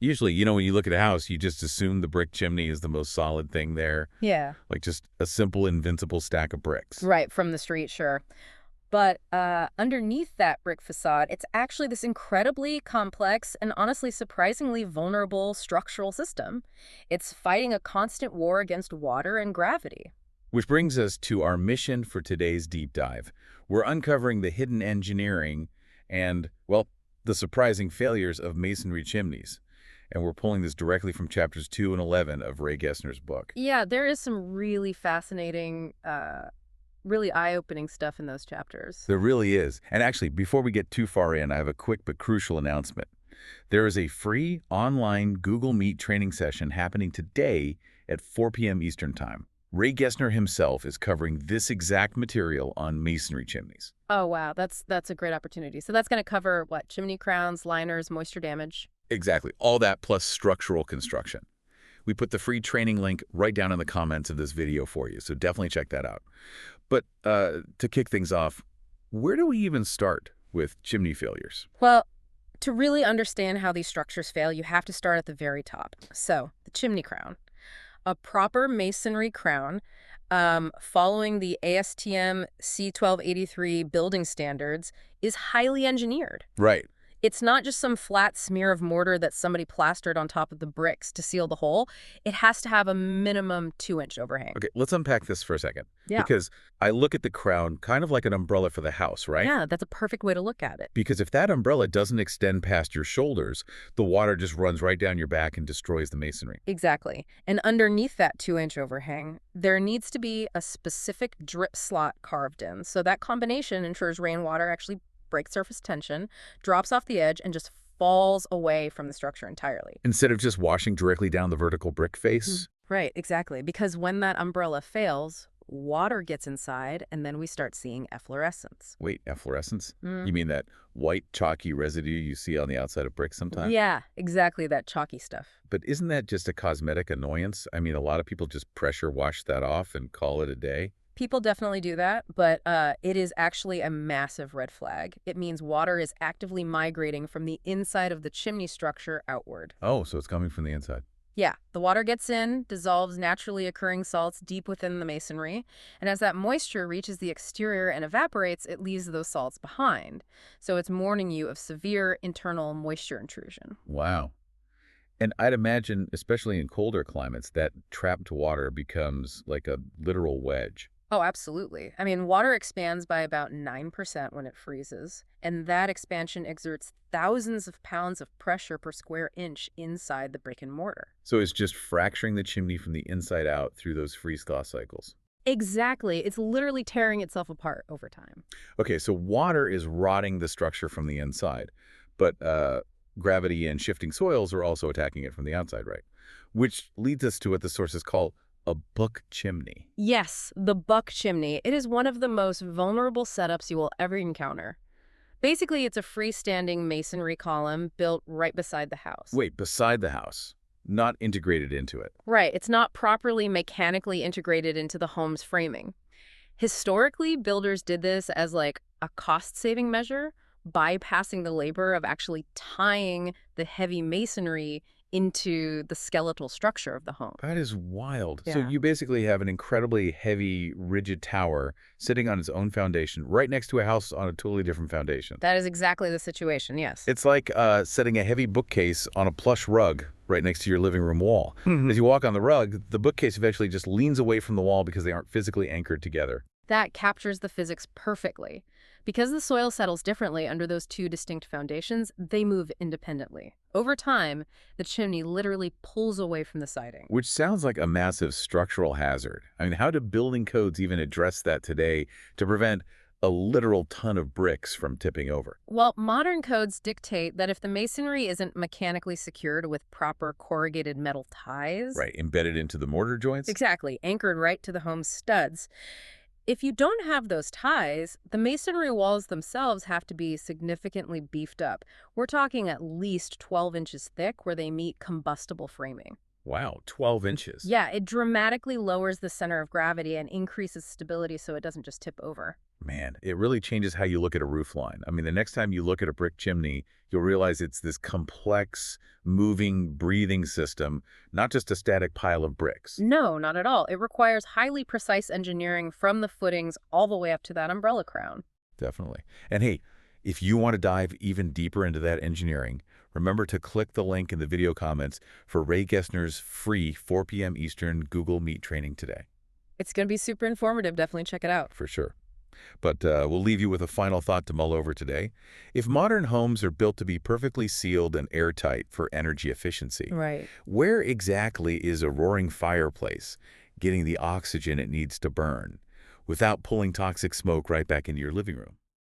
Usually, when you look at a house, you just assume the brick chimney is the most solid thing there, Yeah. like just a simple, invincible stack of bricks. Right, from the street, sure. But underneath that brick facade, it's actually this incredibly complex and honestly surprisingly vulnerable structural system. It's fighting a constant war against water and gravity. Which brings us to our mission for today's deep dive. We're uncovering the hidden engineering and, well, the surprising failures of masonry chimneys. And we're pulling this directly from chapters 2 and 11 of Ray Gessner's book. Yeah, there is some really fascinating, really eye-opening stuff in those chapters. There really is. And actually, before we get too far in, I have a quick but crucial announcement. There is a free online Google Meet training session happening today at 4 p.m. Eastern Time. Ray Gessner himself is covering this exact material on masonry chimneys. Oh, wow, that's a great opportunity. So that's going to cover, what, chimney crowns, liners, moisture damage? Exactly. All that plus structural construction. We put the free training link right down in the comments of this video for you, so definitely check that out. But to kick things off, where do we even start with chimney failures? Well, to really understand how these structures fail, you have to start at the very top. So, the chimney crown. A proper masonry crown, following the ASTM C1283 building standards, is highly engineered. Right. It's not just some flat smear of mortar that somebody plastered on top of the bricks to seal the hole. It has to have a minimum 2-inch overhang. Okay, let's unpack this for a second. Yeah. Because I look at the crown kind of like an umbrella for the house, right? Yeah, that's a perfect way to look at it. Because if that umbrella doesn't extend past your shoulders, the water just runs right down your back and destroys the masonry. Exactly. And underneath that 2-inch overhang, there needs to be a specific drip slot carved in. So that combination ensures rainwater actually breaks surface tension, drops off the edge, and just falls away from the structure entirely. Instead of just washing directly down the vertical brick face? Right, exactly. Because when that umbrella fails, water gets inside, and then we start seeing efflorescence. Wait, efflorescence? Mm. You mean that white chalky residue you see on the outside of bricks sometimes? Yeah, exactly, that chalky stuff. But isn't that just a cosmetic annoyance? I mean, a lot of people just pressure wash that off and call it a day. People definitely do that, but it is actually a massive red flag. It means water is actively migrating from the inside of the chimney structure outward. Oh, so it's coming from the inside. Yeah, the water gets in, dissolves naturally occurring salts deep within the masonry, and as that moisture reaches the exterior and evaporates, it leaves those salts behind. So it's warning you of severe internal moisture intrusion. Wow. And I'd imagine, especially in colder climates, that trapped water becomes like a literal wedge. Oh, absolutely. I mean, water expands by about 9% when it freezes, and that expansion exerts thousands of pounds of pressure per square inch inside the brick and mortar. So it's just fracturing the chimney from the inside out through those freeze-thaw cycles. Exactly. It's literally tearing itself apart over time. Okay, so water is rotting the structure from the inside, but gravity and shifting soils are also attacking it from the outside, right? Which leads us to what the sources call a buck chimney. Yes, the buck chimney. It is one of the most vulnerable setups you will ever encounter. Basically, it's a freestanding masonry column built right beside the house. Wait, beside the house, not integrated into it. Right, it's not properly mechanically integrated into the home's framing. Historically, builders did this as like a cost-saving measure, bypassing the labor of actually tying the heavy masonry into the skeletal structure of the home. That is wild. So Yeah. you basically have an incredibly heavy, rigid tower sitting on its own foundation right next to a house on a totally different foundation. That is exactly the situation, yes. It's like setting a heavy bookcase on a plush rug right next to your living room wall. As you walk on the rug, the bookcase eventually just leans away from the wall because they aren't physically anchored together. That captures the physics perfectly. Because the soil settles differently under those two distinct foundations, they move independently. Over time, the chimney literally pulls away from the siding. Which sounds like a massive structural hazard. I mean, how do building codes even address that today to prevent a literal ton of bricks from tipping over? Well, modern codes dictate that if the masonry isn't mechanically secured with proper corrugated metal ties, Right, embedded into the mortar joints? exactly, anchored right to the home's studs, if you don't have those ties, the masonry walls themselves have to be significantly beefed up. We're talking at least 12 inches thick where they meet combustible framing. Wow, 12 inches. Yeah, it dramatically lowers the center of gravity and increases stability so it doesn't just tip over. Man, it really changes how you look at a roof line. I mean, the next time you look at a brick chimney, you'll realize it's this complex, moving, breathing system, not just a static pile of bricks. No, not at all. It requires highly precise engineering from the footings all the way up to that umbrella crown. Definitely. And hey, if you want to dive even deeper into that engineering, remember to click the link in the video comments for Ray Gessner's free 4 p.m. Eastern Google Meet training today. It's going to be super informative. Definitely check it out. For sure. But we'll leave you with a final thought to mull over today. If modern homes are built to be perfectly sealed and airtight for energy efficiency, Right. where exactly is a roaring fireplace getting the oxygen it needs to burn without pulling toxic smoke right back into your living room?